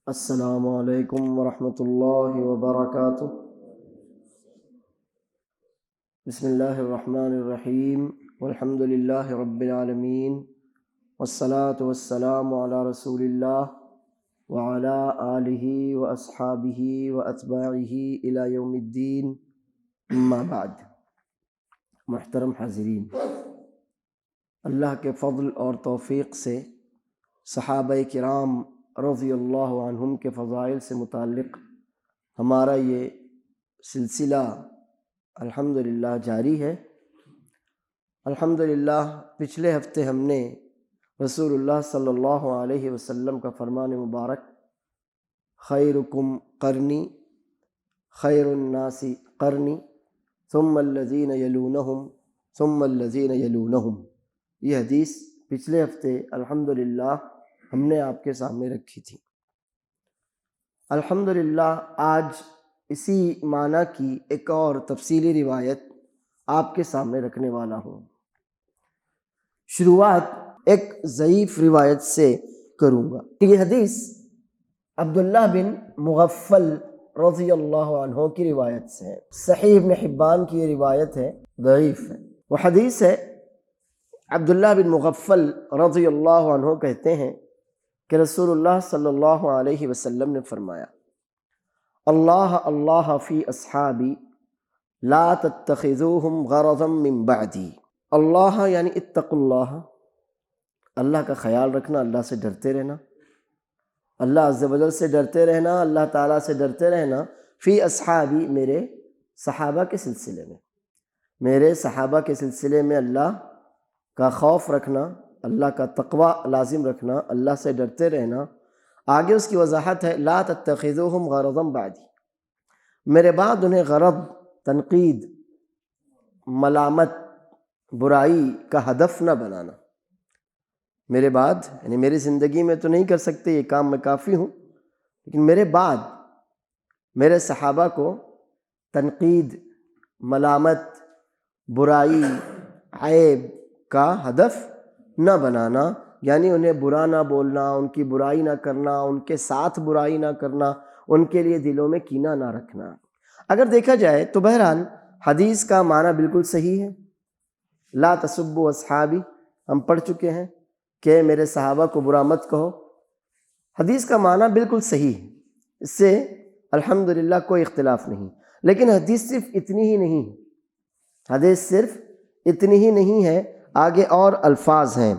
السلام علیکم ورحمۃ اللہ وبرکاتہ۔ بسم اللہ الرحمن الرحیم، والحمد للہ رب العالمین، والصلاة والسلام علی رسول اللہ وعلی آلہ واصحابہ واتباعہ الی یوم الدین، اما بعد۔ محترم حاضرین، اللہ کے فضل اور توفیق سے صحابہ کرام رضی اللہ عنہم کے فضائل سے متعلق ہمارا یہ سلسلہ الحمدللہ جاری ہے۔ الحمدللہ پچھلے ہفتے ہم نے رسول اللہ صلی اللہ علیہ وسلم کا فرمان مبارک خیرکم قرنی خیر الناس قرنی ثم الذین یلونہم ثم الذین یلونہم، یہ حدیث پچھلے ہفتے الحمدللہ ہم نے آپ کے سامنے رکھی تھی۔ الحمدللہ آج اسی معنی کی ایک اور تفصیلی روایت آپ کے سامنے رکھنے والا ہوں۔ شروعات ایک ضعیف روایت سے کروں گا۔ یہ حدیث عبداللہ بن مغفل رضی اللہ عنہ کی روایت سے ہے۔ صحیح ابن حبان کی یہ روایت ہے، ضعیف ہے۔ وہ حدیث ہے، عبداللہ بن مغفل رضی اللہ عنہ کہتے ہیں کہ رسول اللہ صلی اللہ علیہ وسلم نے فرمایا، اللہ اللہ فی اصحابی لا تتخذوہم غرضا من بعدی۔ اللہ یعنی اتقوا اللہ، اللہ کا خیال رکھنا، اللہ سے ڈرتے رہنا، اللہ عز و جل سے ڈرتے رہنا، اللہ تعالیٰ سے ڈرتے رہنا، فی اصحابی میرے صحابہ کے سلسلے میں، میرے صحابہ کے سلسلے میں اللہ کا خوف رکھنا، اللہ کا تقوی لازم رکھنا، اللہ سے ڈرتے رہنا۔ آگے اس کی وضاحت ہے، لا تتخذوہم غرضا بعدی، میرے بعد انہیں غرض، تنقید، ملامت، برائی کا ہدف نہ بنانا۔ میرے بعد یعنی میری زندگی میں تو نہیں کر سکتے یہ کام، میں کافی ہوں، لیکن میرے بعد میرے صحابہ کو تنقید، ملامت، برائی، عیب کا ہدف نہ بنانا، یعنی انہیں برا نہ بولنا، ان کی برائی نہ کرنا، ان کے ساتھ برائی نہ کرنا، ان کے لیے دلوں میں کینہ نہ رکھنا۔ اگر دیکھا جائے تو بہرحال حدیث کا معنی بالکل صحیح ہے، لا تسبوا اصحابی، ہم پڑھ چکے ہیں کہ میرے صحابہ کو برا مت کہو۔ حدیث کا معنی بالکل صحیح ہے، اس سے الحمدللہ کوئی اختلاف نہیں، لیکن حدیث صرف اتنی ہی نہیں ہے، حدیث صرف اتنی ہی نہیں ہے، آگے اور الفاظ ہیں،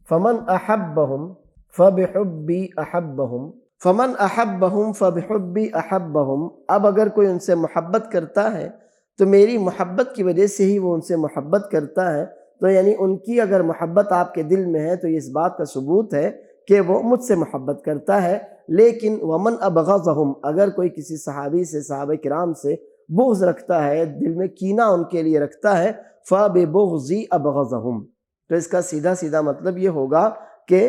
فمن احبہم فبحبی احبہم، فمن احبہم فبحبی احبہم، اب اگر کوئی ان سے محبت کرتا ہے تو میری محبت کی وجہ سے ہی وہ ان سے محبت کرتا ہے، تو یعنی ان کی اگر محبت آپ کے دل میں ہے تو یہ اس بات کا ثبوت ہے کہ وہ مجھ سے محبت کرتا ہے۔ لیکن ومن ابغضہم، اگر کوئی کسی صحابی سے، صحابہ کرام سے بغض رکھتا ہے، دل میں کینہ ان کے لیے رکھتا ہے، فَبِبُغْضِي أَبْغَضَهُمْ، تو اس کا سیدھا سیدھا مطلب یہ ہوگا کہ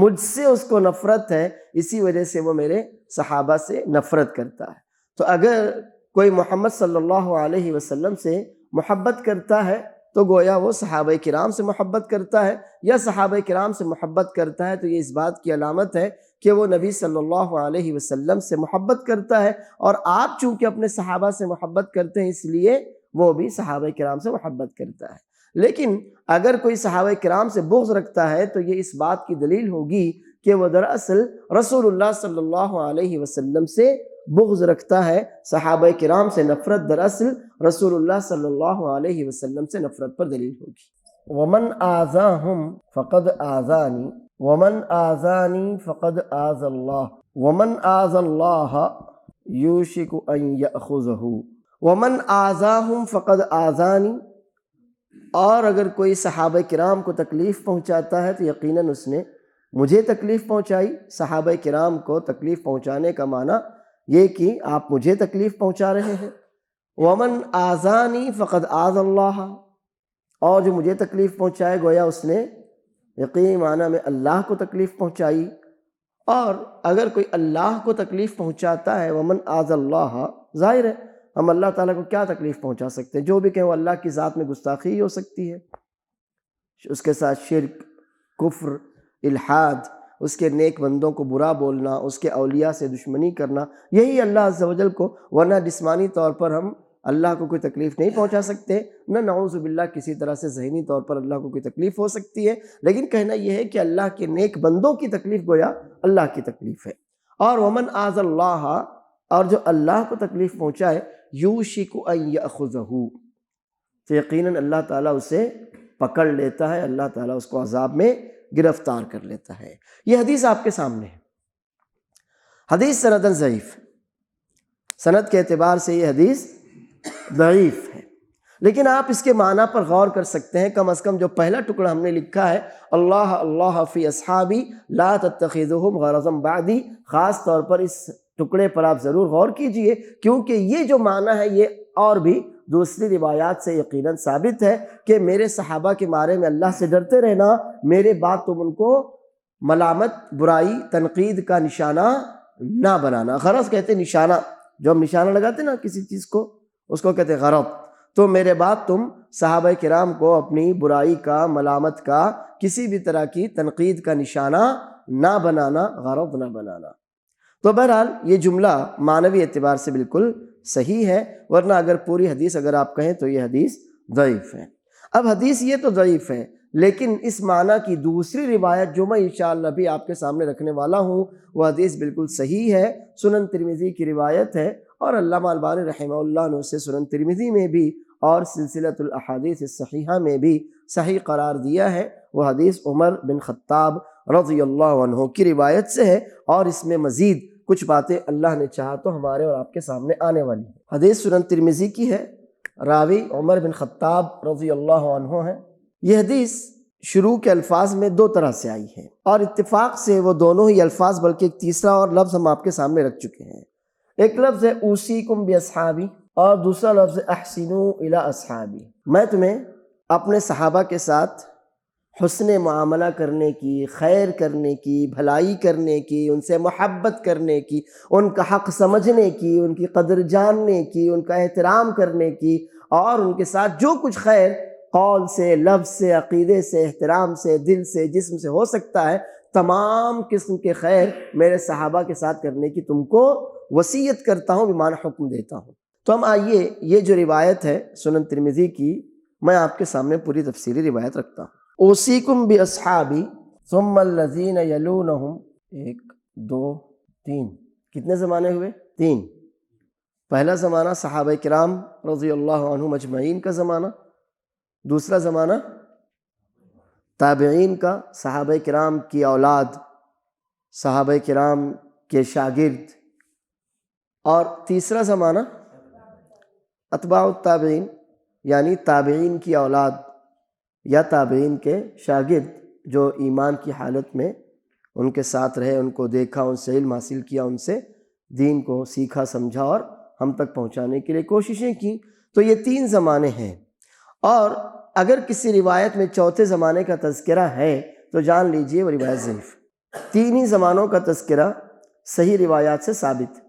مجھ سے اس کو نفرت ہے، اسی وجہ سے وہ میرے صحابہ سے نفرت کرتا ہے۔ تو اگر کوئی محمد صلی اللہ علیہ وسلم سے محبت کرتا ہے تو گویا وہ صحابہ کرام سے محبت کرتا ہے، یا صحابہ کرام سے محبت کرتا ہے تو یہ اس بات کی علامت ہے کہ وہ نبی صلی اللہ علیہ وسلم سے محبت کرتا ہے، اور آپ چونکہ اپنے صحابہ سے محبت کرتے ہیں اس لیے وہ بھی صحابہ کرام سے محبت کرتا ہے۔ لیکن اگر کوئی صحابہ کرام سے بغض رکھتا ہے تو یہ اس بات کی دلیل ہوگی کہ وہ دراصل رسول اللہ صلی اللہ علیہ وسلم سے بغض رکھتا ہے، صحابہ کرام سے نفرت دراصل رسول اللہ صلی اللہ علیہ وسلم سے نفرت پر دلیل ہوگی۔ ومن آذاہم فقد آذانی ومن آذانی فقد آذى اللہ ومن آذى اللہ یوشک ان یأخذہ ومن آذاہم فقد آذانی، اور اگر کوئی صحابہ کرام کو تکلیف پہنچاتا ہے تو یقیناً اس نے مجھے تکلیف پہنچائی۔ صحابہ کرام کو تکلیف پہنچانے کا معنی یہ کہ آپ مجھے تکلیف پہنچا رہے ہیں۔ ومن آذانی فقد آذى اللہ، اور جو مجھے تکلیف پہنچائے گویا اس نے یقینی معنی میں اللہ کو تکلیف پہنچائی۔ اور اگر کوئی اللہ کو تکلیف پہنچاتا ہے، ومن آذى اللہ، ظاہر ہے ہم اللہ تعالیٰ کو کیا تکلیف پہنچا سکتے ہیں؟ جو بھی کہیں وہ اللہ کی ذات میں گستاخی ہی ہو سکتی ہے، اس کے ساتھ شرک، کفر، الحاد اس کے نیک بندوں کو برا بولنا، اس کے اولیاء سے دشمنی کرنا، یہی اللہ عز و جل کو، ورنہ جسمانی طور پر ہم اللہ کو کوئی تکلیف نہیں پہنچا سکتے، نہ نعوذ باللہ کسی طرح سے ذہنی طور پر اللہ کو کوئی تکلیف ہو سکتی ہے، لیکن کہنا یہ ہے کہ اللہ کے نیک بندوں کی تکلیف گویا اللہ کی تکلیف ہے۔ اور ومن آذ اللہ، اور جو اللہ کو تکلیف پہنچائے، یوشک ان یأخذہ، تو یقیناً اللہ تعالیٰ اسے پکڑ لیتا ہے، اللہ تعالیٰ اس کو عذاب میں گرفتار کر لیتا ہے۔ یہ حدیث آپ کے سامنے ہے۔ حدیث سنداً ضعیف، سند کے اعتبار سے یہ حدیث ضعیف ہے، لیکن آپ اس کے معنی پر غور کر سکتے ہیں۔ کم از کم جو پہلا ٹکڑا ہم نے لکھا ہے، اللہ اللہ فی اصحابی لا تتخذوہم غرضا بعدی، خاص طور پر اس ٹکڑے پر آپ ضرور غور کیجئے، کیونکہ یہ جو معنی ہے یہ اور بھی دوسری روایات سے یقیناً ثابت ہے کہ میرے صحابہ کے بارے میں اللہ سے ڈرتے رہنا، میرے بعد تم ان کو ملامت، برائی، تنقید کا نشانہ نہ بنانا۔ غرض کہتے ہیں نشانہ، جو ہم نشانہ لگاتے ہیں نا کسی چیز کو، اس کو کہتے ہیں غرض۔ تو میرے بعد تم صحابہ کرام کو اپنی برائی کا، ملامت کا، کسی بھی طرح کی تنقید کا نشانہ نہ بنانا، غرض نہ بنانا۔ تو بہرحال یہ جملہ معنوی اعتبار سے بالکل صحیح ہے، ورنہ اگر پوری حدیث اگر آپ کہیں تو یہ حدیث ضعیف ہے۔ اب حدیث یہ تو ضعیف ہے، لیکن اس معنی کی دوسری روایت جو میں انشاءاللہ بھی آپ کے سامنے رکھنے والا ہوں، وہ حدیث بالکل صحیح ہے، سنن ترمذی کی روایت ہے، اور علامہ البانی رحمہ اللہ نے اسے سنن ترمذی میں بھی اور سلسلۃ الاحادیث الصحیحہ میں بھی صحیح قرار دیا ہے۔ وہ حدیث عمر بن خطاب رضی اللہ عنہ کی روایت سے ہے، اور اس میں مزید کچھ باتیں اللہ نے چاہا تو ہمارے اور آپ کے سامنے آنے والی ہیں۔ حدیث سنن ترمذی کی ہے، راوی عمر بن خطاب رضی اللہ عنہ ہے۔ یہ حدیث شروع کے الفاظ میں دو طرح سے آئی ہے، اور اتفاق سے وہ دونوں ہی الفاظ بلکہ ایک تیسرا اور لفظ ہم آپ کے سامنے رکھ چکے ہیں۔ ایک لفظ ہے اوصیکم باصحابی، اور دوسرا لفظ ہے احسنوا الی اصحابی، میں تمہیں اپنے صحابہ کے ساتھ حسن معاملہ کرنے کی، خیر کرنے کی، بھلائی کرنے کی، ان سے محبت کرنے کی، ان کا حق سمجھنے کی، ان کی قدر جاننے کی، ان کا احترام کرنے کی، اور ان کے ساتھ جو کچھ خیر قول سے، لفظ سے، عقیدے سے، احترام سے، دل سے، جسم سے ہو سکتا ہے، تمام قسم کے خیر میرے صحابہ کے ساتھ کرنے کی تم کو وصیت کرتا ہوں، بمعنی حکم دیتا ہوں۔ تو ہم آئیے یہ جو روایت ہے سنن ترمذی کی، میں آپ کے سامنے پوری تفصیلی روایت رکھتا ہوں۔ اوصیکم باصحابی ثم الذین یلونہم، 1 2 3، کتنے زمانے ہوئے؟ 3۔ پہلا زمانہ صحابہ کرام رضی اللہ عنہم اجمعین کا زمانہ، دوسرا زمانہ تابعین کا، صحابہ کرام کی اولاد، صحابہ کرام کے شاگرد، اور تیسرا زمانہ اتباع التابعین، یعنی تابعین کی اولاد یا تابعین کے شاگرد، جو ایمان کی حالت میں ان کے ساتھ رہے، ان کو دیکھا، ان سے علم حاصل کیا، ان سے دین کو سیکھا، سمجھا اور ہم تک پہنچانے کے لیے کوششیں کی۔ تو یہ 3 زمانے ہیں، اور اگر کسی روایت میں چوتھے زمانے کا تذکرہ ہے تو جان لیجئے وہ روایت ضعیف۔ 3 ہی زمانوں کا تذکرہ صحیح روایات سے ثابت ہے۔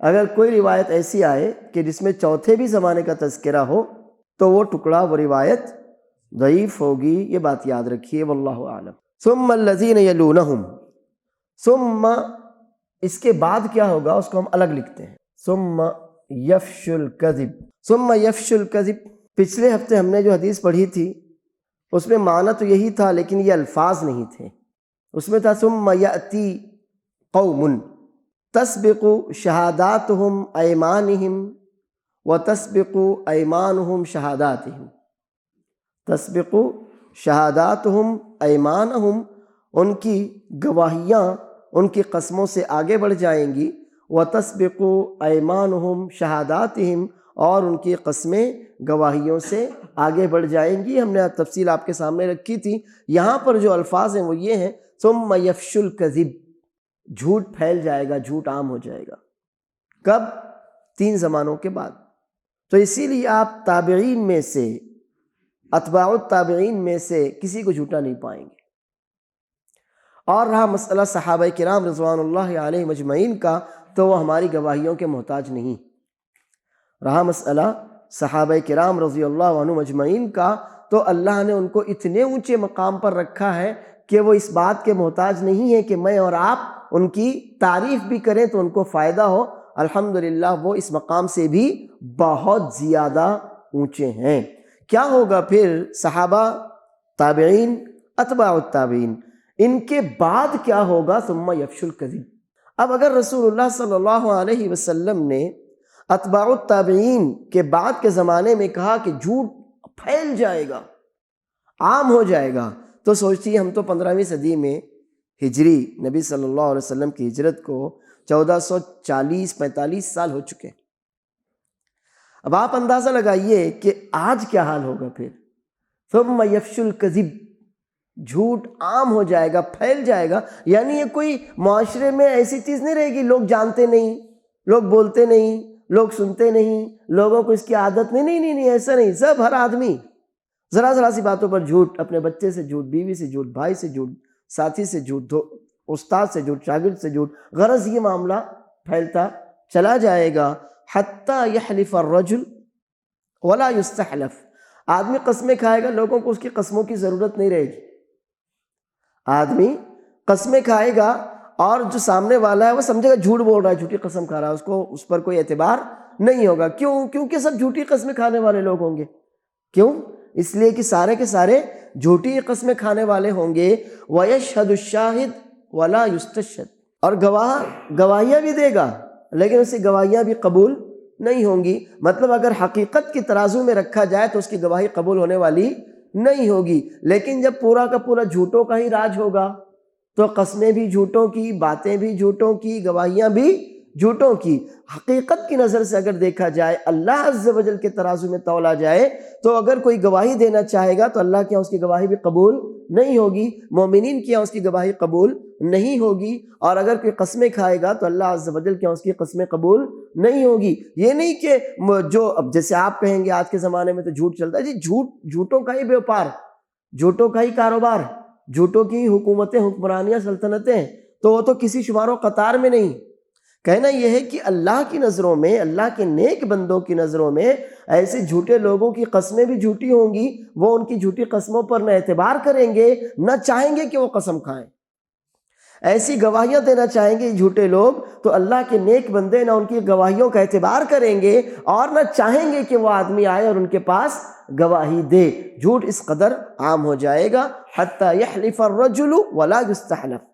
اگر کوئی روایت ایسی آئے کہ جس میں چوتھے بھی زمانے کا تذکرہ ہو تو وہ ٹکڑا، وہ روایت ضعیف ہوگی، یہ بات یاد رکھیے، واللہ اعلم۔ ثم الذین یلونہم، ثم اس کے بعد کیا ہوگا اس کو ہم الگ لکھتے ہیں، ثم یفشی الکذب، ثم یفشی الکذب۔ پچھلے ہفتے ہم نے جو حدیث پڑھی تھی اس میں معنی تو یہی تھا، لیکن یہ الفاظ نہیں تھے۔ اس میں تھا ثم یأتی قوم تسبق شہاداتہم ایمانہم وتسبق ایمانہم شہاداتہم، تسبق شہاداتہم ایمانہم، ان کی گواہیاں ان کی قسموں سے آگے بڑھ جائیں گی، وتسبق ایمانہم شہاداتہم، اور ان کی قسمیں گواہیوں سے آگے بڑھ جائیں گی۔ ہم نے تفصیل آپ کے سامنے رکھی تھی۔ یہاں پر جو الفاظ ہیں وہ یہ ہیں، ثم یفشی الکذب، جھوٹ پھیل جائے گا، جھوٹ عام ہو جائے گا۔ کب؟ 3 زمانوں کے بعد۔ تو اسی لیے آپ تابعین میں سے، اتباع التابعین میں سے کسی کو جھوٹا نہیں پائیں گے۔ اور رہا مسئلہ صحابہ کرام رضوان اللہ علیہم اجمعین کا، تو وہ ہماری گواہیوں کے محتاج نہیں۔ رہا مسئلہ صحابہ کرام رضی اللہ عنہم اجمعین کا، تو اللہ نے ان کو اتنے اونچے مقام پر رکھا ہے کہ وہ اس بات کے محتاج نہیں ہے کہ میں اور آپ ان کی تعریف بھی کریں تو ان کو فائدہ ہو. الحمدللہ وہ اس مقام سے بھی بہت زیادہ اونچے ہیں. کیا ہوگا پھر صحابہ، تابعین، اتباع التابعین، ان کے بعد کیا ہوگا؟ ثم یفشو الکذب. اب اگر رسول اللہ صلی اللہ علیہ وسلم نے اتباع التابعین کے بعد کے زمانے میں کہا کہ جھوٹ پھیل جائے گا، عام ہو جائے گا، تو سوچتی ہم تو 15ویں صدی میں ہجری نبی صلی اللہ علیہ وسلم کی ہجرت کو 1440-45 سال ہو چکے. اب آپ اندازہ لگائیے کہ آج کیا حال ہوگا پھر. ثم یفشو الکذب، جھوٹ عام ہو جائے گا، پھیل جائے گا. یعنی یہ کوئی معاشرے میں ایسی چیز نہیں رہے گی لوگ جانتے نہیں، لوگ بولتے نہیں، لوگ سنتے نہیں، لوگوں کو اس کی عادت نہیں، ایسا نہیں. سب ہر آدمی ذرا سی باتوں پر جھوٹ، اپنے بچے سے جھوٹ، بیوی سے جھوٹ، بھائی سے جھوٹ، ساتھی سے جھوٹ، استاد سے جھوٹ، شاگرد سے جھوٹ. غرض یہ معاملہ پھیلتا چلا جائے گا. حتیٰ یحلف الرجل ولا یستحلف، آدمی قسمیں کھائے گا، لوگوں کو اس کی قسموں کی ضرورت نہیں رہے گی. آدمی قسمیں کھائے گا اور جو سامنے والا ہے وہ سمجھے گا جھوٹ بول رہا ہے، جھوٹی قسم کھا رہا ہے، اس پر کوئی اعتبار نہیں ہوگا. کیونکہ سب جھوٹی قسمیں کھانے والے لوگ ہوں گے. کیوں؟ اس لیے کہ سارے کے سارے جھوٹی قسمیں کھانے والے ہوں گے. وَيَشْهَدُ الشَّاهِدُ وَلَا يُسْتَشْهَدُ، اور گواہ گواہیاں بھی دے گا لیکن اس کی گواہیاں بھی قبول نہیں ہوں گی. مطلب اگر حقیقت کی ترازو میں رکھا جائے تو اس کی گواہی قبول ہونے والی نہیں ہوگی. لیکن جب پورا کا پورا جھوٹوں کا ہی راج ہوگا تو قسمیں بھی جھوٹوں کی، باتیں بھی جھوٹوں کی، گواہیاں بھی جھوٹوں کی. حقیقت کی نظر سے اگر دیکھا جائے، اللہ عز و جل کے ترازو میں تولا جائے، تو اگر کوئی گواہی دینا چاہے گا تو اللہ کے یہاں اس کی گواہی بھی قبول نہیں ہوگی، مومنین کے یہاں اس کی گواہی قبول نہیں ہوگی. اور اگر کوئی قسمیں کھائے گا تو اللہ عز و جل کے یہاں اس کی قسمیں قبول نہیں ہوگی. یہ نہیں کہ جو اب جیسے آپ کہیں گے آج کے زمانے میں تو جھوٹ چلتا ہے، جی جھوٹوں کا ہی بیوپار، جھوٹوں کا ہی کاروبار، جھوٹوں کی حکومتیں، حکمرانیاں، سلطنتیں، تو وہ تو کسی شمار و قطار میں نہیں. کہنا یہ ہے کہ اللہ کی نظروں میں، اللہ کے نیک بندوں کی نظروں میں ایسے جھوٹے لوگوں کی قسمیں بھی جھوٹی ہوں گی. وہ ان کی جھوٹی قسموں پر نہ اعتبار کریں گے، نہ چاہیں گے کہ وہ قسم کھائیں. ایسی گواہیاں دینا چاہیں گے جھوٹے لوگ تو اللہ کے نیک بندے نہ ان کی گواہیوں کا اعتبار کریں گے اور نہ چاہیں گے کہ وہ آدمی آئے اور ان کے پاس گواہی دے. جھوٹ اس قدر عام ہو جائے گا. حتی یحلف الرجل ولا یستحلف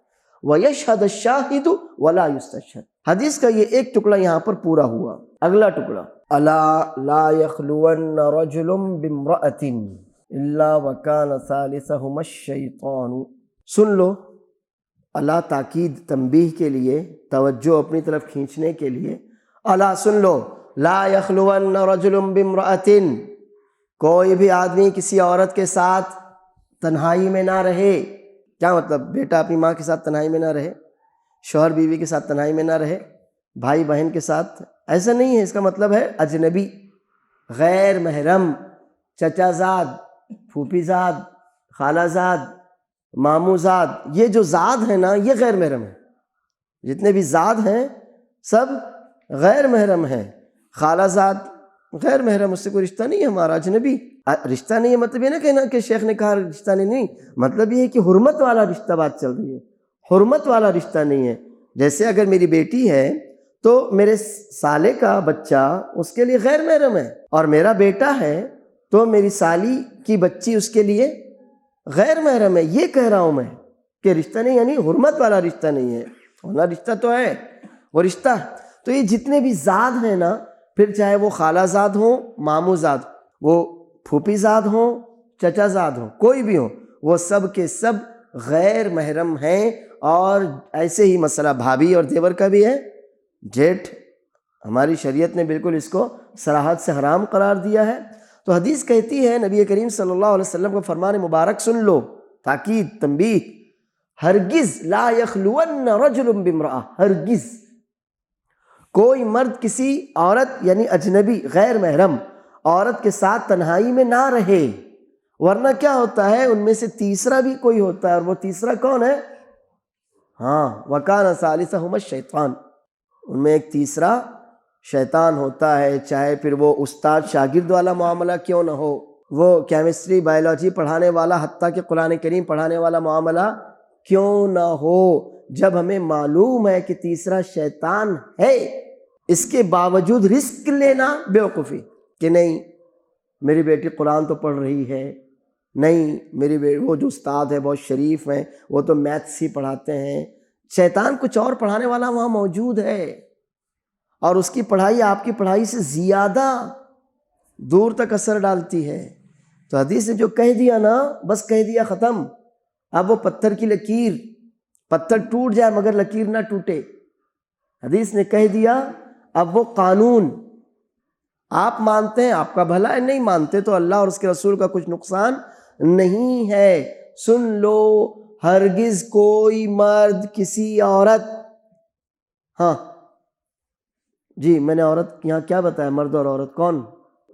ویشہد الشاہد ولا یستشہد. حدیث کا یہ ایک ٹکڑا یہاں پر پورا ہوا. اگلا ٹکڑا، الا لا یخلون رجل بامرأۃ الا وکان ثالثہما الشیطان. سن لو، اللہ تاکید تنبیہ کے لیے، توجہ اپنی طرف کھینچنے کے لیے. الا سن لو، لا یخلون رجل بامرأۃ، کوئی بھی آدمی کسی عورت کے ساتھ تنہائی میں نہ رہے. کیا مطلب؟ بیٹا اپنی ماں کے ساتھ تنہائی میں نہ رہے، شوہر بیوی کے ساتھ تنہائی میں نہ رہے، بھائی بہن کے ساتھ، ایسا نہیں ہے. اس کا مطلب ہے اجنبی، غیر محرم، چچا زاد، پھوپھی زاد، خالہ زاد، ماموں زاد. یہ جو زاد ہیں نا یہ غیر محرم ہیں. جتنے بھی زاد ہیں سب غیر محرم ہیں. خالہ زاد غیر محرم، اس سے کوئی رشتہ نہیں ہے ہمارا، اجنبی. رشتہ نہیں ہے مطلب یہ نہ کہنا کہ شیخ نے کہا رشتہ نہیں، مطلب یہ ہے کہ حرمت والا رشتہ بات چل رہی ہے، حرمت والا رشتہ نہیں ہے. جیسے اگر میری بیٹی ہے تو میرے سالے کا بچہ اس کے لیے غیر محرم ہے، اور میرا بیٹا ہے تو میری سالی کی بچی اس کے لیے غیر محرم ہے. یہ کہہ رہا ہوں میں کہ رشتہ نہیں، یعنی حرمت والا رشتہ نہیں ہے. ہونا رشتہ تو ہے، وہ رشتہ. تو یہ جتنے بھی زاد ہیں نا، پھر چاہے وہ خالہ زاد ہوں، ماموں زاد، وہ پھوپھی زاد ہوں، چچا زاد ہوں، کوئی بھی ہوں، وہ سب کے سب غیر محرم ہیں. اور ایسے ہی مسئلہ بھابھی اور دیور کا بھی ہے، جیٹھ. ہماری شریعت نے بالکل اس کو صراحت سے حرام قرار دیا ہے. تو حدیث کہتی ہے، نبی کریم صلی اللہ علیہ وسلم کا فرمان مبارک سن لو، تاکید تنبیہ، ہرگز لا یخلون رجل بامرأۃ، ہرگز کوئی مرد کسی عورت یعنی اجنبی غیر محرم عورت کے ساتھ تنہائی میں نہ رہے. ورنہ کیا ہوتا ہے، ان میں سے تیسرا بھی کوئی ہوتا ہے، اور وہ تیسرا کون ہے؟ ہاں، وکان ثالثہما الشیطان. ان میں ایک تیسرا شیطان ہوتا ہے، چاہے پھر وہ استاد شاگرد والا معاملہ کیوں نہ ہو، وہ کیمسٹری بایولوجی پڑھانے والا، حتیٰ کہ قرآن کریم پڑھانے والا معاملہ کیوں نہ ہو، جب ہمیں معلوم ہے کہ تیسرا شیطان ہے، اس کے باوجود رسک لینا بیوقوفی کہ نہیں میری بیٹی قرآن تو پڑھ رہی ہے، نہیں میری وہ جو استاد ہے بہت شریف ہیں، وہ تو میتھس ہی پڑھاتے ہیں، شیطان کچھ اور پڑھانے والا وہاں موجود ہے، اور اس کی پڑھائی آپ کی پڑھائی سے زیادہ دور تک اثر ڈالتی ہے۔ تو حدیث نے جو کہہ دیا نا، بس کہہ دیا، ختم۔ اب وہ پتھر کی لکیر، پتھر ٹوٹ جائے مگر لکیر نہ ٹوٹے، حدیث نے کہہ دیا۔ اب وہ قانون آپ مانتے ہیں آپ کا بھلا ہے، نہیں مانتے تو اللہ اور اس کے رسول کا کچھ نقصان نہیں ہے۔ سن لو، ہرگز کوئی مرد کسی عورت، ہاں جی میں نے عورت یہاں کیا بتایا، مرد اور عورت کون؟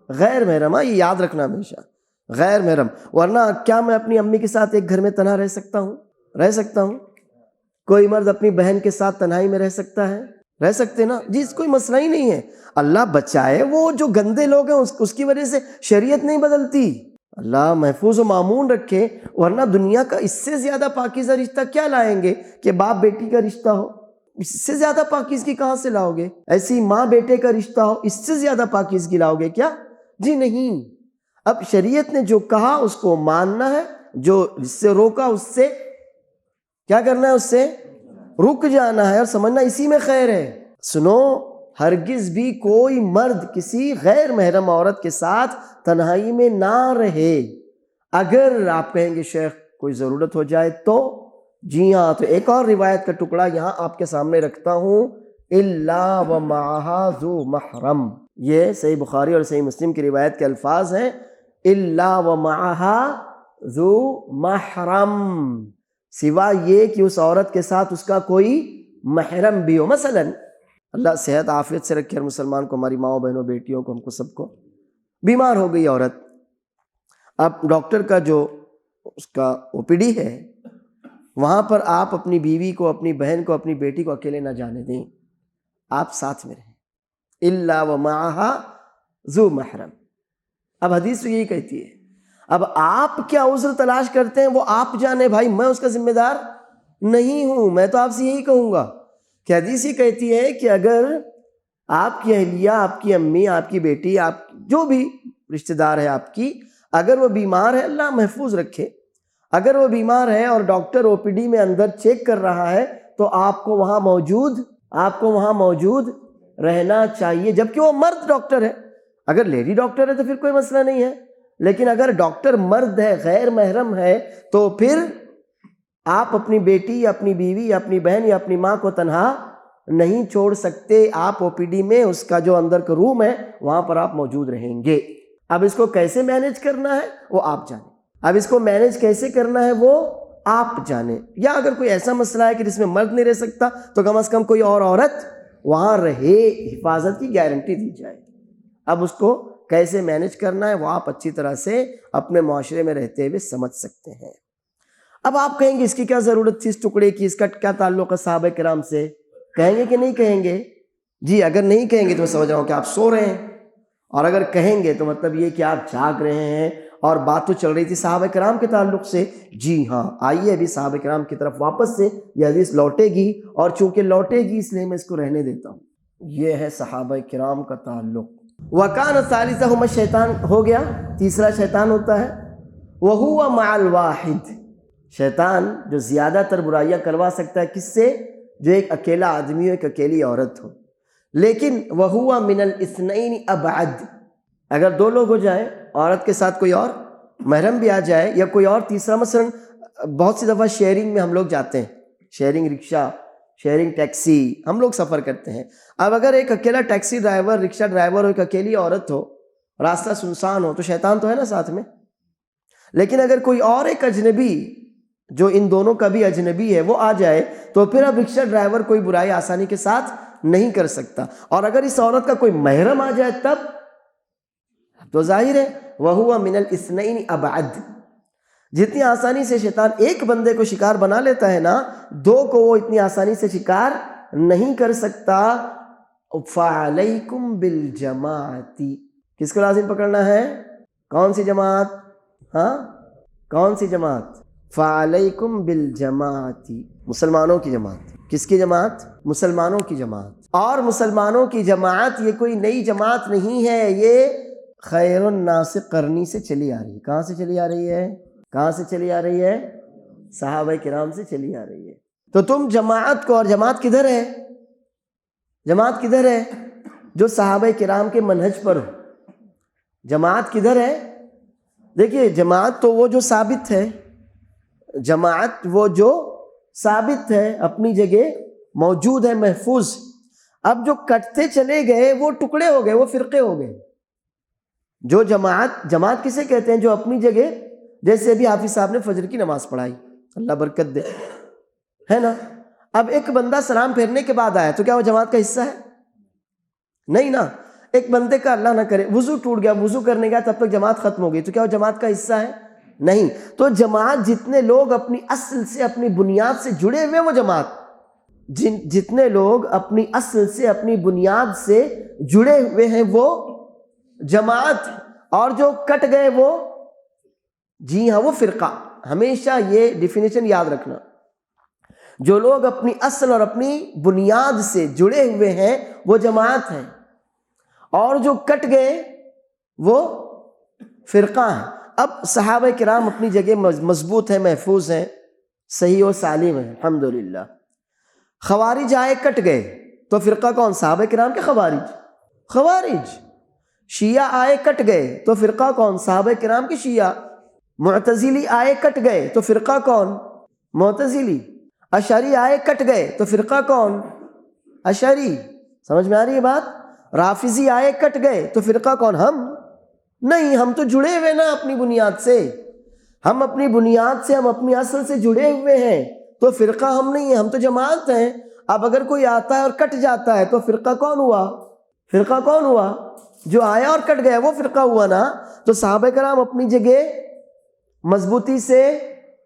غیر محرم، یہ یاد رکھنا ہمیشہ، غیر محرم۔ ورنہ کیا میں اپنی امی کے ساتھ ایک گھر میں تنہا رہ سکتا ہوں؟ رہ سکتا ہوں۔ کوئی مرد اپنی بہن کے ساتھ تنہائی میں رہ سکتا ہے؟ رہ سکتے نا جی، کوئی مسئلہ ہی نہیں ہے۔ اللہ بچائے، وہ جو گندے لوگ ہیں اس کی وجہ سے شریعت نہیں بدلتی، اللہ محفوظ و معمون رکھے۔ ورنہ دنیا کا اس سے زیادہ پاکیزہ رشتہ کیا لائیں گے کہ باپ بیٹی کا رشتہ ہو؟ اس سے زیادہ پاکیزگی کہاں سے لاؤ گے؟ ایسی ماں بیٹے کا رشتہ ہو، اس سے زیادہ پاکیزگی لاؤ گے کیا؟ جی نہیں۔ اب شریعت نے جو کہا اس کو ماننا ہے، جو جس سے روکا اس سے کیا کرنا ہے؟ اس سے رک جانا ہے اور سمجھنا اسی میں خیر ہے۔ سنو، ہرگز بھی کوئی مرد کسی غیر محرم عورت کے ساتھ تنہائی میں نہ رہے۔ اگر آپ کہیں گے شیخ کوئی ضرورت ہو جائے تو، جی ہاں، تو ایک اور روایت کا ٹکڑا یہاں آپ کے سامنے رکھتا ہوں، الا ومعها ذو محرم۔ یہ صحیح بخاری اور صحیح مسلم کی روایت کے الفاظ ہیں، الا ومعها ذو محرم، سوا یہ کہ اس عورت کے ساتھ اس کا کوئی محرم بھی ہو۔ مثلا اللہ صحت عافیت سے رکھے ہر مسلمان کو، ہماری ماؤں بہنوں بیٹیوں کو، ہم کو سب کو، بیمار ہو گئی عورت، اب ڈاکٹر کا جو اس کا او پی ڈی ہے، وہاں پر آپ اپنی بیوی کو، اپنی بہن کو، اپنی بیٹی کو اکیلے نہ جانے دیں، آپ ساتھ میں رہیں، الا ومعها ذو محرم۔ اب حدیث تو یہی کہتی ہے۔ اب آپ کیا عذر تلاش کرتے ہیں وہ آپ جانے بھائی، میں اس کا ذمہ دار نہیں ہوں۔ میں تو آپ سے یہی کہوں گا کہ حدیث یہ کہتی ہے کہ اگر آپ کی اہلیہ، آپ کی امی، آپ کی بیٹی، آپ جو بھی رشتہ دار ہے آپ کی، اگر وہ بیمار ہے، اللہ محفوظ رکھے، اگر وہ بیمار ہے اور ڈاکٹر او پی ڈی میں اندر چیک کر رہا ہے تو آپ کو وہاں موجود رہنا چاہیے، جبکہ وہ مرد ڈاکٹر ہے۔ اگر لیڈی ڈاکٹر ہے تو پھر کوئی مسئلہ نہیں ہے، لیکن اگر ڈاکٹر مرد ہے، غیر محرم ہے، تو پھر آپ اپنی بیٹی یا اپنی بیوی یا اپنی بہن یا اپنی ماں کو تنہا نہیں چھوڑ سکتے۔ آپ او پی ڈی میں اس کا جو اندر کا روم ہے وہاں پر آپ موجود رہیں گے۔ اب اس کو کیسے مینیج کرنا ہے وہ آپ جانیں، اب اس کو مینیج کیسے کرنا ہے وہ آپ جانیں، یا اگر کوئی ایسا مسئلہ ہے کہ جس میں مرد نہیں رہ سکتا تو کم از کم کوئی اور عورت وہاں رہے، حفاظت کی گارنٹی دی جائے۔ اب اس کو کیسے مینیج کرنا ہے وہ آپ اچھی طرح سے اپنے معاشرے میں رہتے ہوئے سمجھ سکتے ہیں۔ اب آپ کہیں گے اس کی کیا ضرورت تھی اس ٹکڑے کی، اس کا کیا تعلق ہے صحابہ کرام سے؟ کہیں گے کہ نہیں کہیں گے؟ جی اگر نہیں کہیں گے تو میں سمجھ رہا ہوں کہ آپ سو رہے ہیں، اور اگر کہیں گے تو مطلب یہ کہ آپ جاگ رہے ہیں، اور بات تو چل رہی تھی صحابہ کرام کے تعلق سے۔ جی ہاں، آئیے ابھی صحابہ کرام کی طرف واپس سے یہ حدیث لوٹے گی، اور چونکہ لوٹے گی اس لیے میں اس کو رہنے دیتا ہوں۔ یہ ہے صحابہ کرام کا تعلق۔ وَكَانَ ثَالِثَهُمَا الشَّيْطَانُ، ہو گیا تیسرا شیطان ہوتا ہے، وَهُوَ مَعَ الْوَاحِدِ، شیطان جو زیادہ تر برائیاں کروا سکتا ہے کس سے؟ جو ایک اکیلا آدمی ہو، ایک اکیلی عورت ہو۔ لیکن وَهُوَ مِنَ الْإِثْنَيْنِ أَبْعَدُ، اگر دو لوگ ہو جائیں، عورت کے ساتھ کوئی اور محرم بھی آ جائے یا کوئی اور تیسرا، مثلا بہت سی دفعہ شیئرنگ میں ہم لوگ جاتے ہیں، شیئرنگ رکشہ، شیئرنگ ٹیکسی، ہم لوگ سفر کرتے ہیں۔ اب اگر ایک اکیلا ٹیکسی ڈرائیور، رکشہ ڈرائیور ہو، ایک اکیلی عورت ہو، راستہ سنسان ہو، تو شیطان تو ہے نا ساتھ میں۔ لیکن اگر کوئی اور ایک اجنبی جو ان دونوں کا بھی اجنبی ہے وہ آ جائے تو پھر اب رکشہ ڈرائیور کوئی برائی آسانی کے ساتھ نہیں کر سکتا، اور اگر اس عورت کا کوئی محرم آ جائے تب تو ظاہر ہے وَهُوَ مِنَ الْإِثْنَيْنِ أَبْعَدُ۔ جتنی آسانی سے شیطان ایک بندے کو شکار بنا لیتا ہے نا، دو کو وہ اتنی آسانی سے شکار نہیں کر سکتا۔ فَعَلَيْكُمْ بِالْجَمَاعَةِ، کس کو لازم پکڑنا ہے؟ کون سی جماعت؟ ہاں کون سی جماعت؟ فعلیکم بالجماعت، مسلمانوں کی جماعت۔ کس کی جماعت؟ مسلمانوں کی جماعت۔ اور مسلمانوں کی جماعت یہ کوئی نئی جماعت نہیں ہے، یہ خیر الناس قرنی سے چلی آ رہی ہے۔ کہاں سے چلی آ رہی ہے؟ کہاں سے چلی آ رہی ہے؟ صحابہ کرام سے چلی آ رہی ہے۔ تو تم جماعت کو، اور جماعت کدھر ہے؟ جماعت کدھر ہے؟ جو صحابہ کرام کے منہج پر ہو۔ جماعت کدھر ہے؟ دیکھیے جماعت تو وہ جو ثابت ہے، جماعت وہ جو ثابت ہے، اپنی جگہ موجود ہے، محفوظ۔ اب جو کٹتے چلے گئے وہ ٹکڑے ہو گئے، وہ فرقے ہو گئے۔ جو جماعت کسے کہتے ہیں؟ جو اپنی جگہ، جیسے ابھی حافظ صاحب نے فجر کی نماز پڑھائی، اللہ برکت دے، ہے نا؟ اب ایک بندہ سلام پھیرنے کے بعد آیا تو کیا وہ جماعت کا حصہ ہے؟ نہیں نا۔ ایک بندے کا اللہ نہ کرے وضو ٹوٹ گیا، وضو کرنے گیا تب تک جماعت ختم ہو گئی، تو کیا وہ جماعت کا حصہ ہے؟ نہیں۔ تو جماعت جتنے لوگ اپنی اصل سے، اپنی بنیاد سے جڑے ہوئے وہ جماعت، جتنے لوگ اپنی اصل سے، اپنی بنیاد سے جڑے ہوئے ہیں وہ جماعت، اور جو کٹ گئے وہ، جی ہاں، وہ فرقہ۔ ہمیشہ یہ ڈیفینیشن یاد رکھنا، جو لوگ اپنی اصل اور اپنی بنیاد سے جڑے ہوئے ہیں وہ جماعت ہیں، اور جو کٹ گئے وہ فرقہ ہیں۔ اب صحابہ کرام اپنی جگہ مضبوط ہیں، محفوظ ہیں، صحیح و سالم ہیں، الحمدللہ۔ خوارج آئے، کٹ گئے، تو فرقہ کون؟ صحابہ کرام کے خوارج۔ شیعہ آئے، کٹ گئے، تو فرقہ کون؟ صحابہ کرام کے شیعہ۔ معتزلی آئے، کٹ گئے، تو فرقہ کون؟ معتزلی۔ اشعری آئے، کٹ گئے، تو فرقہ کون؟ اشعری۔ سمجھ میں آ رہی ہے بات؟ رافضی آئے، کٹ گئے، تو فرقہ کون؟ ہم نہیں، ہم تو جڑے ہوئے نا اپنی بنیاد سے، ہم اپنی بنیاد سے، ہم اپنی اصل سے جڑے ہوئے ہیں، تو فرقہ ہم نہیں ہیں، ہم تو جماعت ہیں۔ اب اگر کوئی آتا ہے اور کٹ جاتا ہے تو فرقہ کون ہوا؟ فرقہ کون ہوا؟ جو آیا اور کٹ گیا وہ فرقہ ہوا نا۔ تو صحابہ کرام اپنی جگہ مضبوطی سے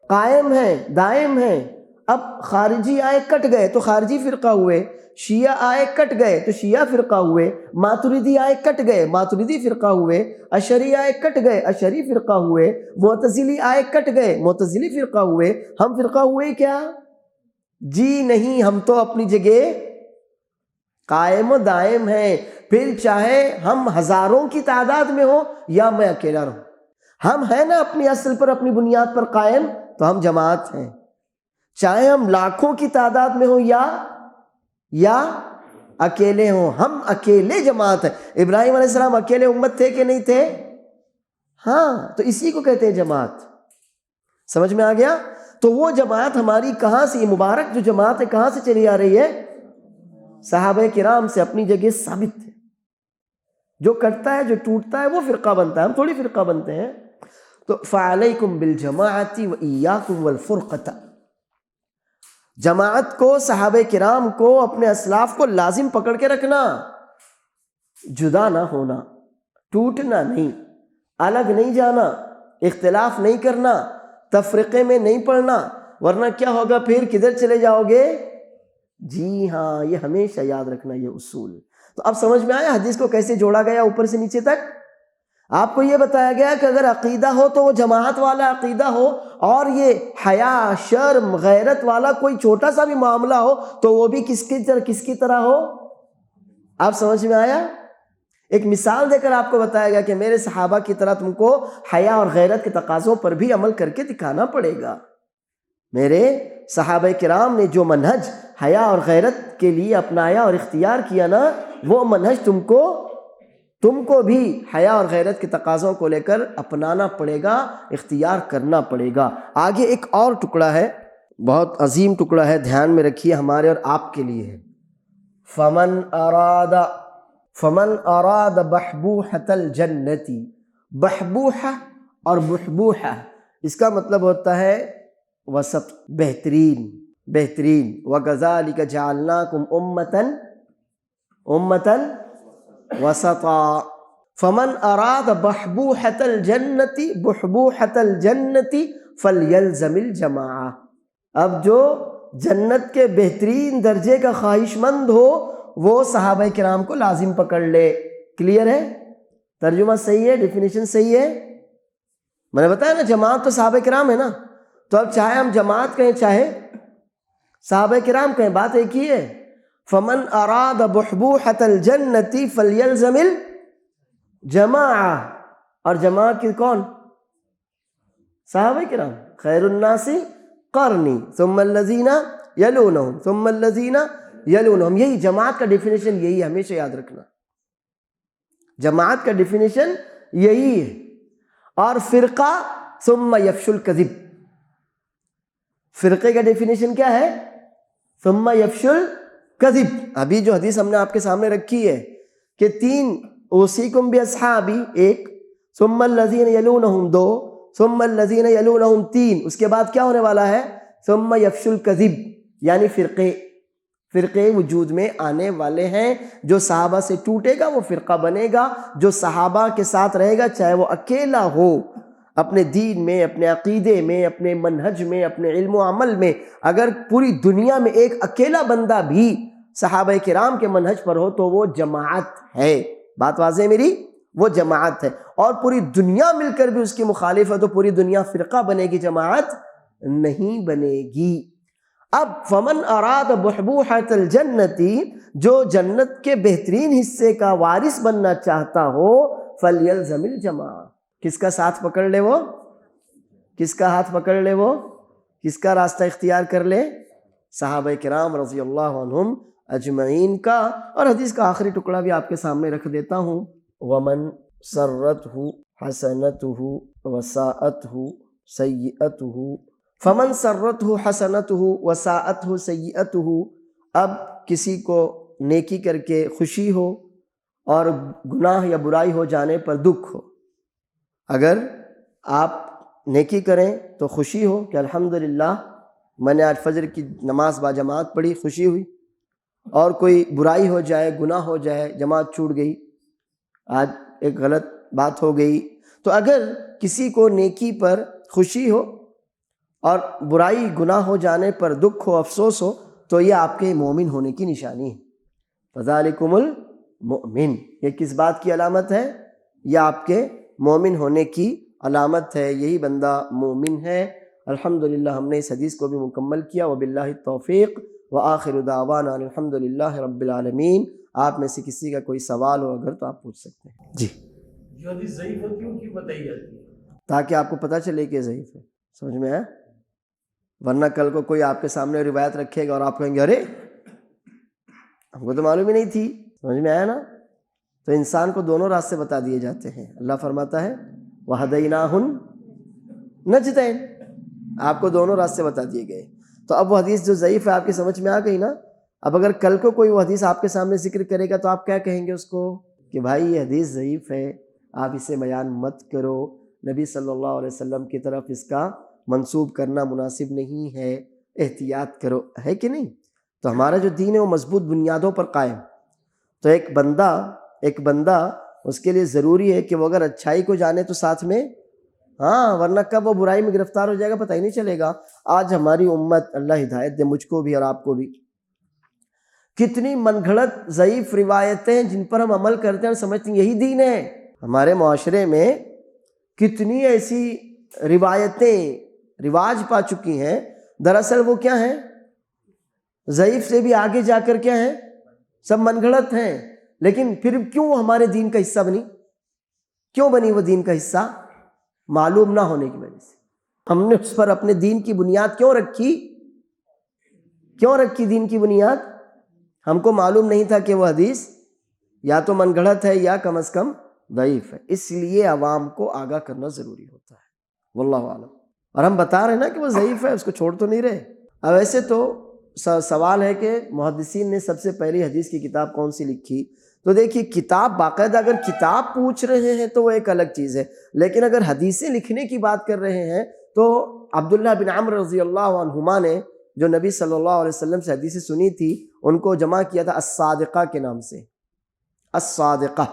قائم ہیں، دائم ہیں۔ اب خارجی آئے، کٹ گئے، تو خارجی فرقہ ہوئے۔ شیعہ آئے، کٹ گئے، تو شیعہ فرقہ ہوئے۔ ماتریدی آئے، کٹ گئے، ماتریدی فرقہ ہوئے۔ اشعری آئے، کٹ گئے، اشعری فرقہ ہوئے۔ معتزلی آئے، کٹ گئے، معتزلی فرقہ ہوئے۔ ہم فرقہ ہوئے کیا؟ جی نہیں، ہم تو اپنی جگہ قائم و دائم ہیں، پھر چاہے ہم ہزاروں کی تعداد میں ہوں یا میں اکیلا رہوں، ہم ہیں نا اپنی اصل پر، اپنی بنیاد پر قائم، تو ہم جماعت ہیں۔ چاہے ہم لاکھوں کی تعداد میں ہوں یا اکیلے ہوں، ہم اکیلے جماعت ہیں۔ ابراہیم علیہ السلام اکیلے امت تھے کہ نہیں تھے؟ ہاں، تو اسی کو کہتے ہیں جماعت۔ سمجھ میں آ گیا؟ تو وہ جماعت ہماری کہاں سے، یہ مبارک جو جماعت ہے کہاں سے چلی آ رہی ہے؟ صحابہ کرام سے، اپنی جگہ ثابت ہے۔ جو کٹتا ہے، جو ٹوٹتا ہے وہ فرقہ بنتا ہے، ہم تھوڑی فرقہ بنتے ہیں۔ تو فعلیکم بالجماعت وایاکم والفرقۃ، جماعت کو، صحابہ کرام کو، اپنے اسلاف کو لازم پکڑ کے رکھنا، جدا نہ ہونا، ٹوٹنا نہیں، الگ نہیں جانا، اختلاف نہیں کرنا، تفرقے میں نہیں پڑنا، ورنہ کیا ہوگا پھر؟ کدھر چلے جاؤ گے؟ جی ہاں، یہ ہمیشہ یاد رکھنا یہ اصول۔ تو اب سمجھ میں آیا حدیث کو کیسے جوڑا گیا اوپر سے نیچے تک؟ آپ کو یہ بتایا گیا کہ اگر عقیدہ ہو تو وہ جماعت والا عقیدہ ہو، اور یہ حیا، شرم، غیرت والا کوئی چھوٹا سا بھی معاملہ ہو تو وہ بھی کس کی طرح ہو؟ آپ سمجھ میں آیا؟ ایک مثال دے کر آپ کو بتایا گیا کہ میرے صحابہ کی طرح تم کو حیا اور غیرت کے تقاضوں پر بھی عمل کر کے دکھانا پڑے گا۔ میرے صحابہ کرام نے جو منہج حیا اور غیرت کے لیے اپنایا اور اختیار کیا نا، وہ منہج تم کو بھی حیا اور غیرت کے تقاضوں کو لے کر اپنانا پڑے گا، اختیار کرنا پڑے گا۔ آگے ایک اور ٹکڑا ہے، بہت عظیم ٹکڑا ہے، دھیان میں رکھیے، ہمارے اور آپ کے لیے ہے۔ فمن اراد بحبوحۃ الجنت، بحبوحہ اور بحبوحہ اس کا مطلب ہوتا ہے وسط، بہترین۔ وَكَذَلِكَ جَعَلْنَاكُمْ أُمَّةً وَسَطًا فَمَنْ أَرَادَ بَحْبُوحَةَ الْجَنَّةِ فَلْيَلْزَمِ الْجَمَاعَةَ، اب جو جنت کے بہترین درجے کا خواہش مند ہو وہ صحابہ کرام کو لازم پکڑ لے۔ کلیئر ہے؟ ترجمہ صحیح ہے؟ ڈیفینیشن صحیح ہے؟ میں نے بتایا نا جماعت تو صحابہ کرام ہے نا، تو اب چاہے ہم جماعت کہیں چاہے صحابہ کرام کہیں، بات ایک ہی ہے. فمن اراد بحبوحۃ الجنۃ فلیلزم الجماعہ، اور جماعت کی کون؟ صحابہ کرام. خیر الناس قرنی ثم الذین یلونہم ثم الذین یلونہم. یہی جماعت کا ڈیفینیشن یہی ہے، ہمیشہ یاد رکھنا. جماعت کا ڈیفینیشن یہی ہے. اور فرقہ ثم یفشو الکذب، فرقے کا ڈیفینیشن کیا ہے؟ ثم یفشو الکذب. ابھی جو حدیث ہم نے آپ کے سامنے رکھی ہے کہ 3 اوصیکم باصحابی 1، ثم الذین یلونہم 2، ثم الذین یلونہم 3، اس کے بعد کیا ہونے والا ہے؟ ثم یفشو الکذب، یعنی فرقے وجود میں آنے والے ہیں. جو صحابہ سے ٹوٹے گا وہ فرقہ بنے گا، جو صحابہ کے ساتھ رہے گا چاہے وہ اکیلا ہو، اپنے دین میں، اپنے عقیدے میں، اپنے منہج میں، اپنے علم و عمل میں، اگر پوری دنیا میں ایک اکیلا بندہ بھی صحابہ کرام کے منہج پر ہو تو وہ جماعت ہے. بات واضح ہے میری؟ وہ جماعت ہے. اور پوری دنیا مل کر بھی اس کی مخالف ہے تو پوری دنیا فرقہ بنے گی، جماعت نہیں بنے گی. اب فمن اراد بحبوحۃ الجنۃ، جو جنت کے بہترین حصے کا وارث بننا چاہتا ہو، فلیلزم الجماعہ. کس کا ساتھ پکڑ لے وہ؟ کس کا ہاتھ پکڑ لے وہ؟ کس کا راستہ اختیار کر لے؟ صحابہ کرام رضی اللہ عنہم اجمعین کا. اور حدیث کا آخری ٹکڑا بھی آپ کے سامنے رکھ دیتا ہوں. ومن سرتہ حسنتہ وساءتہ سیئتہ، فمن سرتہ حسنتہ وساءتہ سیئتہ. اب کسی کو نیکی کر کے خوشی ہو اور گناہ یا برائی ہو جانے پر دکھ ہو. اگر آپ نیکی کریں تو خوشی ہو کہ الحمدللہ میں نے آج فجر کی نماز با جماعت پڑھی، خوشی ہوئی. اور کوئی برائی ہو جائے، گناہ ہو جائے، جماعت چھوٹ گئی، آج ایک غلط بات ہو گئی، تو اگر کسی کو نیکی پر خوشی ہو اور برائی گناہ ہو جانے پر دکھ ہو، افسوس ہو، تو یہ آپ کے مومن ہونے کی نشانی ہے. فذالکم المؤمن، یہ کس بات کی علامت ہے؟ یہ آپ کے مومن ہونے کی علامت ہے. یہی بندہ مومن ہے. الحمدللہ ہم نے اس حدیث کو بھی مکمل کیا. وباللہ التوفیق وآخر دعوانا الحمدللہ رب العالمین. آپ میں سے کسی کا کوئی سوال ہو اگر تو آپ پوچھ سکتے ہیں. جی. جو حدیث ضعیف ہوتی ہے کیوں بتائی جاتی ہے؟ تاکہ آپ کو پتہ چلے کہ ضعیف ہے. سمجھ میں آیا؟ ورنہ کل کو کوئی آپ کے سامنے روایت رکھے گا اور آپ کہیں گے ارے ہم کو تو معلوم ہی نہیں تھی. سمجھ میں آیا نا؟ تو انسان کو دونوں راستے بتا دیے جاتے ہیں. اللہ فرماتا ہے وَهَدَيْنَاهُ النَّجْدَيْنِ، آپ کو دونوں راستے بتا دیے گئے. تو اب وہ حدیث جو ضعیف ہے آپ کی سمجھ میں آ گئی نا. اب اگر کل کو کوئی وہ حدیث آپ کے سامنے ذکر کرے گا تو آپ کیا کہیں گے اس کو؟ کہ بھائی یہ حدیث ضعیف ہے، آپ اسے بیان مت کرو، نبی صلی اللہ علیہ وسلم کی طرف اس کا منسوب کرنا مناسب نہیں ہے، احتیاط کرو. ہے کہ نہیں؟ تو ہمارا جو دین ہے وہ مضبوط بنیادوں پر قائم. تو ایک بندہ اس کے لیے ضروری ہے کہ وہ اگر اچھائی کو جانے تو ساتھ میں، ہاں، ورنہ کب وہ برائی میں گرفتار ہو جائے گا پتہ ہی نہیں چلے گا. آج ہماری امت، اللہ ہدایت دے مجھ کو بھی اور آپ کو بھی، کتنی من گھڑت ضعیف روایتیں جن پر ہم عمل کرتے ہیں اور سمجھتے ہیں یہی دین ہے. ہمارے معاشرے میں کتنی ایسی روایتیں رواج پا چکی ہیں، دراصل وہ کیا ہیں؟ ضعیف سے بھی آگے جا کر کیا ہیں؟ سب من گھڑت ہیں. لیکن پھر کیوں ہمارے دین کا حصہ بنی؟ کیوں بنی وہ دین کا حصہ؟ معلوم نہ ہونے کی وجہ سے. ہم نے اس پر اپنے دین کی بنیاد کیوں رکھی دین کی بنیاد؟ ہم کو معلوم نہیں تھا کہ وہ حدیث یا تو من گھڑت ہے یا کم از کم ضعیف ہے. اس لیے عوام کو آگاہ کرنا ضروری ہوتا ہے. واللہ اعلم. اور ہم بتا رہے ہیں نا کہ وہ ضعیف ہے، اس کو چھوڑ تو نہیں رہے. اب ایسے تو سوال ہے کہ محدثین نے سب سے پہلی حدیث کی کتاب کون سی لکھی؟ تو دیکھیے کتاب باقاعدہ اگر کتاب پوچھ رہے ہیں تو وہ ایک الگ چیز ہے، لیکن اگر حدیثیں لکھنے کی بات کر رہے ہیں تو عبداللہ بن عمرو رضی اللہ عنہما نے جو نبی صلی اللہ علیہ وسلم سے حدیثیں سنی تھی ان کو جمع کیا تھا الصادقہ کے نام سے. الصادقہ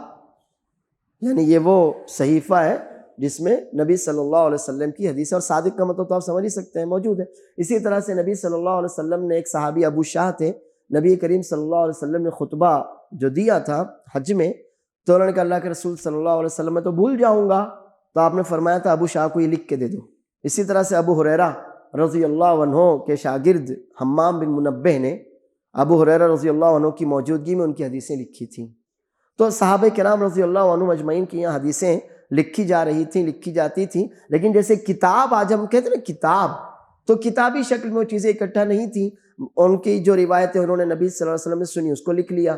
یعنی یہ وہ صحیفہ ہے جس میں نبی صلی اللہ علیہ وسلم کی حدیث، اور صادق کا مطلب تو آپ سمجھ ہی سکتے ہیں، موجود ہے. اسی طرح سے نبی صلی اللہ علیہ وسلم نے ایک صحابی ابو شاہ تھے، نبی کریم صلی اللہ علیہ وسلم نے خطبہ جو دیا تھا حج میں، تو انہوں نے کہا اللہ کے رسول صلی اللہ علیہ وسلم میں تو بھول جاؤں گا. تو آپ نے فرمایا تھا ابو شاہ کو یہ لکھ کے دے دو۔ اسی طرح سے ابو ہریرہ رضی اللہ عنہ کے شاگرد حمام بن منبہ نے ابو ہریرہ رضی اللہ عنہ کی موجودگی میں ان کی حدیثیں لکھی تھیں۔ تو صحابہ کرام رضی اللہ عنہ مجمعین کی یہاں حدیثیں لکھی جا رہی تھیں، لکھی جاتی تھیں، لیکن جیسے کتاب آج ہم کہتے ہیں نا کتاب، تو کتابی شکل میں وہ چیزیں اکٹھا نہیں تھیں۔ ان کی جو روایتیں انہوں نے نبی صلی اللہ علیہ وسلم نے سنی اس کو لکھ لیا،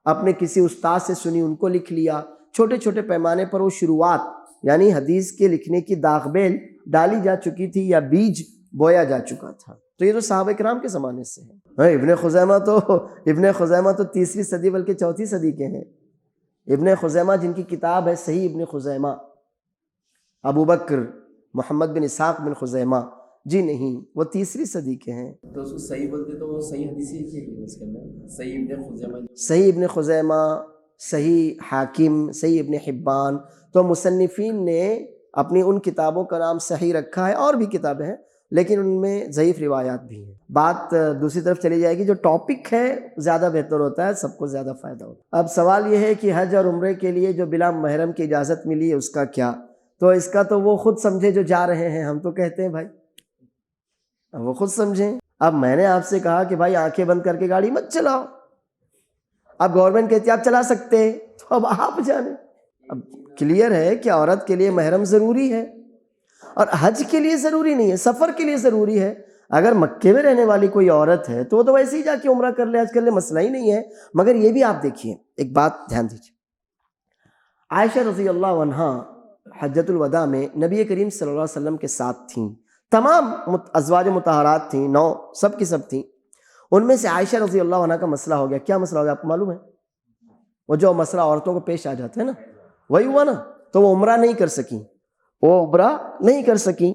اپنے کسی استاد سے سنی ان کو لکھ لیا، چھوٹے چھوٹے پیمانے پر وہ شروعات یعنی حدیث کے لکھنے کی داغ بیل ڈالی جا چکی تھی یا بیج بویا جا چکا تھا۔ تو یہ تو صحابہ کرام کے زمانے سے ہے۔ ابن خزیمہ تو تیسری صدی بلکہ چوتھی صدی کے ہیں۔ ابن خزیمہ جن کی کتاب ہے صحیح ابن خزیمہ، ابو بکر محمد بن اسحاق بن خزیمہ، جی نہیں، وہ تیسری صدی کے ہیں۔ تو اس کو صحیح بولتے تو وہ صحیح حدیث ہی ہے اس کے اندر، صحیح ابن خزیمہ، صحیح ابن خزیمہ، صحیح حاکم، صحیح ابن حبان۔ تو مصنفین نے اپنی ان کتابوں کا نام صحیح رکھا ہے، اور بھی کتابیں ہیں لیکن ان میں ضعیف روایات بھی ہیں۔ بات دوسری طرف چلی جائے گی، جو ٹاپک ہے زیادہ بہتر ہوتا ہے، سب کو زیادہ فائدہ ہوتا ہے۔ اب سوال یہ ہے کہ حج اور عمرے کے لیے جو بلا محرم کی اجازت ملی ہے اس کا کیا؟ تو اس کا تو وہ خود سمجھے جو جا رہے ہیں، ہم تو کہتے ہیں بھائی اب وہ خود سمجھیں۔ اب میں نے آپ سے کہا کہ بھائی آنکھیں بند کر کے گاڑی مت چلاؤ، اب گورنمنٹ کہتی ہے آپ چلا سکتے ہیں، تو اب آپ جانیں۔ اب کلیئر ہے کہ عورت کے لیے محرم ضروری ہے، اور حج کے لیے ضروری نہیں ہے، سفر کے لیے ضروری ہے۔ اگر مکے میں رہنے والی کوئی عورت ہے تو وہ تو ویسے ہی جا کے عمرہ کر لے، حج کر لے، مسئلہ ہی نہیں ہے۔ مگر یہ بھی آپ دیکھیے، ایک بات دھیان دیجیے، عائشہ رضی اللہ عنہا حجۃ الوداع میں نبی کریم صلی اللہ علیہ وسلم کے ساتھ تھیں، تمام ازواج مطہرات تھیں، 9 سب کی سب تھیں۔ ان میں سے عائشہ رضی اللہ عنہا کا مسئلہ ہو گیا۔ کیا مسئلہ ہو گیا آپ کو معلوم ہے؟ وہ جو مسئلہ عورتوں کو پیش آ جاتا ہے نا، وہی ہوا نا، تو وہ عمرہ نہیں کر سکیں، وہ عمرہ نہیں کر سکیں۔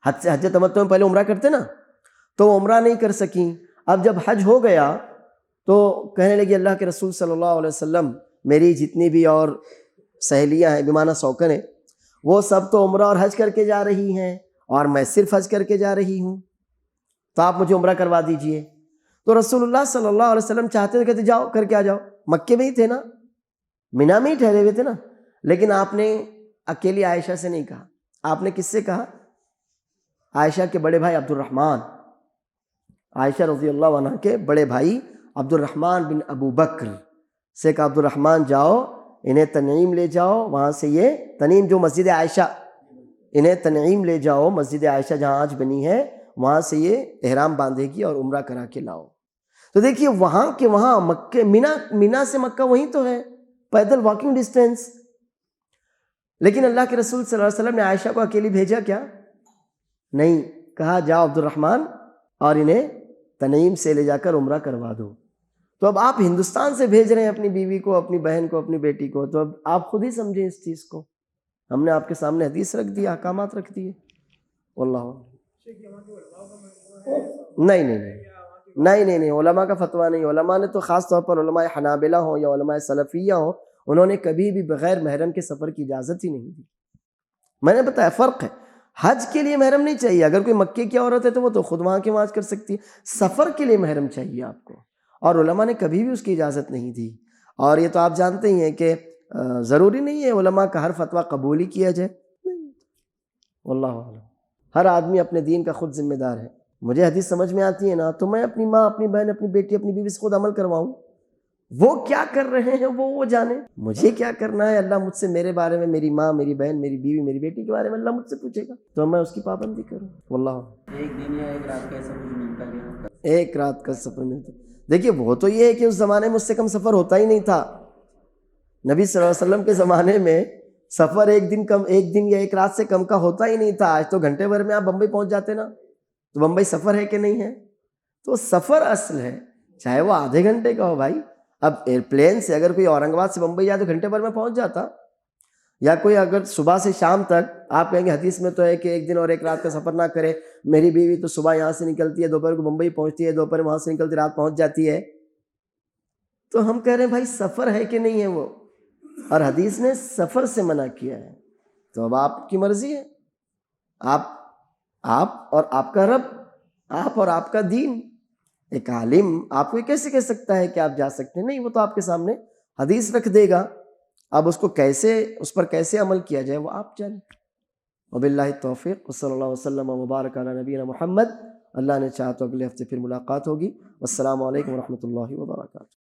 حج تمتع میں پہلے عمرہ کرتے نا، تو وہ عمرہ نہیں کر سکیں۔ اب جب حج ہو گیا تو کہنے لگی اللہ کے رسول صلی اللہ علیہ وسلم، میری جتنی بھی اور سہیلیاں ہیں بیمانہ سوکن ہیں، وہ سب تو عمرہ اور حج کر کے جا رہی ہیں اور میں صرف حج کر کے جا رہی ہوں، تو آپ مجھے عمرہ کروا دیجئے۔ تو رسول اللہ صلی اللہ علیہ وسلم چاہتے تھے، کہتے جاؤ کر کے آ جاؤ، مکے میں ہی تھے نا، مینا میں ہی ٹھہرے ہوئے تھے نا، لیکن آپ نے اکیلی عائشہ سے نہیں کہا، آپ نے کس سے کہا؟ عائشہ کے بڑے بھائی عبد الرحمن، عائشہ رضی اللہ عنہ کے بڑے بھائی عبد الرحمن بن ابو بکر سے کہا عبد الرحمن جاؤ انہیں تنعیم لے جاؤ، وہاں سے یہ تنعیم جو مسجد عائشہ، انہیں تنعیم لے جاؤ، مسجد عائشہ جہاں آج بنی ہے، وہاں سے یہ احرام باندھے گی اور عمرہ کرا کے لاؤ۔ تو دیکھیے وہاں کے وہاں مکہ، مینا سے مکہ وہیں تو ہے، پیدل واکنگ ڈسٹینس۔ لیکن اللہ کے رسول صلی اللہ علیہ وسلم نے عائشہ کو اکیلی بھیجا کیا؟ نہیں، کہا جاؤ عبد الرحمن اور انہیں تنعیم سے لے جا کر عمرہ کروا دو۔ تو اب آپ ہندوستان سے بھیج رہے ہیں اپنی بیوی کو، اپنی بہن کو، اپنی بیٹی کو، تو اب آپ خود ہی سمجھیں اس چیز کو۔ ہم نے آپ کے سامنے حدیث رکھ دی، احکامات رکھ دیے۔ واللہ نہیں، علماء کا فتویٰ نہیں۔ علماء نے تو خاص طور پر علماء حنابلہ ہوں یا علماء سلفیہ ہوں، انہوں نے کبھی بھی بغیر محرم کے سفر کی اجازت ہی نہیں دی۔ میں نے بتایا فرق ہے، حج کے لیے محرم نہیں چاہیے، اگر کوئی مکے کی عورت ہے تو وہ تو خود وہاں کے وہاں کر سکتی ہے، سفر کے لیے محرم چاہیے آپ کو، اور علماء نے کبھی بھی اس کی اجازت نہیں دی۔ اور یہ تو آپ جانتے ہی ہیں کہ ضروری نہیں ہے علماء کا ہر فتویٰ قبول ہی کیا جائے، واللہ اعلم۔ ہر آدمی اپنے دین کا خود ذمہ دار ہے۔ مجھے حدیث سمجھ میں آتی ہے نا، تو میں اپنی ماں، اپنی بہن، اپنی بیٹی، اپنی بیوی سے خود عمل کرواؤں۔ وہ کیا کر رہے ہیں وہ جانے، مجھے کیا کرنا ہے، اللہ مجھ سے میرے بارے میں، میری ماں، میری بہن، میری بیوی، میری بیٹی کے بارے میں اللہ مجھ سے پوچھے گا، تو میں اس کی پابندی کروں۔ واللہ ایک دن یا ایک رات کا ایسا کچھ ملتا گیا؟ ایک رات کا سفر ملتا، دیکھیے وہ تو یہ ہے کہ اس زمانے میں اس سے کم سفر ہوتا ہی نہیں تھا۔ نبی صلی اللہ علیہ وسلم کے زمانے میں سفر ایک دن یا ایک رات سے کم کا ہوتا ہی نہیں تھا۔ آج تو گھنٹے بھر میں آپ بمبئی پہنچ جاتے نا، تو بمبئی سفر ہے کہ نہیں ہے؟ تو سفر اصل ہے، چاہے وہ آدھے گھنٹے کا ہو بھائی۔ اب ایئرپلین سے اگر کوئی اورنگ آباد سے بمبئی جائے تو گھنٹے بھر میں پہنچ جاتا، یا کوئی اگر صبح سے شام تک، آپ کہیں گے حدیث میں تو ہے کہ ایک دن اور ایک رات کا سفر نہ کرے، میری بیوی تو صبح یہاں سے نکلتی ہے، دوپہر کو بمبئی پہنچتی ہے، دوپہر وہاں سے نکلتی رات پہنچ جاتی ہے، تو ہم کہہ رہے ہیں بھائی سفر ہے کہ نہیں ہے وہ، اور حدیث نے سفر سے منع کیا ہے، تو اب آپ کی مرضی ہے، آپ اور آپ کا رب، آپ اور آپ کا دین۔ ایک عالم آپ کو کیسے کہہ سکتا ہے کہ آپ جا سکتے ہیں؟ نہیں، وہ تو آپ کے سامنے حدیث رکھ دے گا اب اس کو کیسے، اس پر کیسے عمل کیا جائے وہ آپ جانیں۔ وباللہ التوفیق، وصلی اللہ وسلم وبارک علی نبینا محمد۔ اللہ نے چاہا تو اگلے ہفتے پھر ملاقات ہوگی۔ والسلام علیکم ورحمۃ اللہ وبرکاتہ۔